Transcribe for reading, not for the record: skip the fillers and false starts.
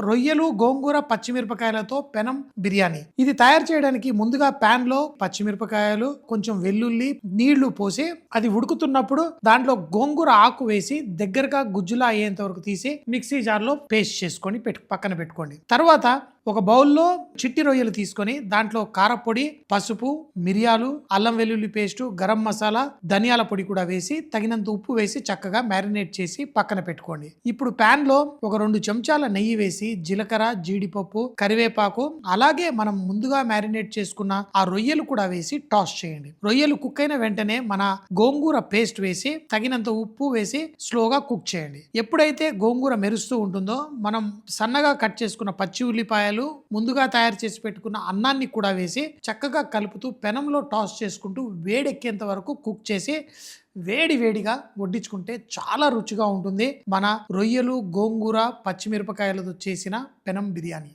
రొయ్యలు గోంగూర పచ్చిమిరపకాయలతో పెనం బిర్యానీ. ఇది తయారు చేయడానికి ముందుగా పాన్ లో పచ్చిమిరపకాయలు, కొంచెం వెల్లుల్లి, నీళ్లు పోసి అది ఉడుకుతున్నప్పుడు దాంట్లో గోంగూర ఆకు వేసి దగ్గరగా గుజ్జులా అయ్యేంత వరకు తీసి మిక్సీ జార్ లో పేస్ట్ చేసుకొని పక్కన పెట్టుకోండి. తర్వాత ఒక బౌల్లో చిట్టి రొయ్యలు తీసుకొని దాంట్లో కారపొడి, పసుపు, మిరియాలు, అల్లం వెల్లుల్లి పేస్టు, గరం మసాలా, ధనియాల పొడి కూడా వేసి తగినంత ఉప్పు వేసి చక్కగా మ్యారినేట్ చేసి పక్కన పెట్టుకోండి. ఇప్పుడు పాన్ లో ఒక 2 చెంచాల నెయ్యి వేసి జీలకర్ర, జీడిపప్పు, కరివేపాకు, అలాగే మనం ముందుగా మ్యారినేట్ చేసుకున్న ఆ రొయ్యలు కూడా వేసి టాస్ చేయండి. రొయ్యలు కుక్ అయిన వెంటనే మన గోంగూర పేస్ట్ వేసి తగినంత ఉప్పు వేసి స్లోగా కుక్ చేయండి. ఎప్పుడైతే గోంగూర మెరుస్తూ ఉంటుందో మనం సన్నగా కట్ చేసుకున్న పచ్చి ఉల్లిపాయలు, ముందుగా తయారు చేసి పెట్టుకున్న అన్నాన్ని కూడా వేసి చక్కగా కలుపుతూ పెనంలో టాస్ చేసుకుంటూ వేడెక్కేంత వరకు కుక్ చేసి వేడిగా వడ్డించుకుంటే చాలా రుచిగా ఉంటుంది మన రొయ్యలు గోంగూర పచ్చిమిరపకాయలతో చేసిన పెనం బిర్యానీ.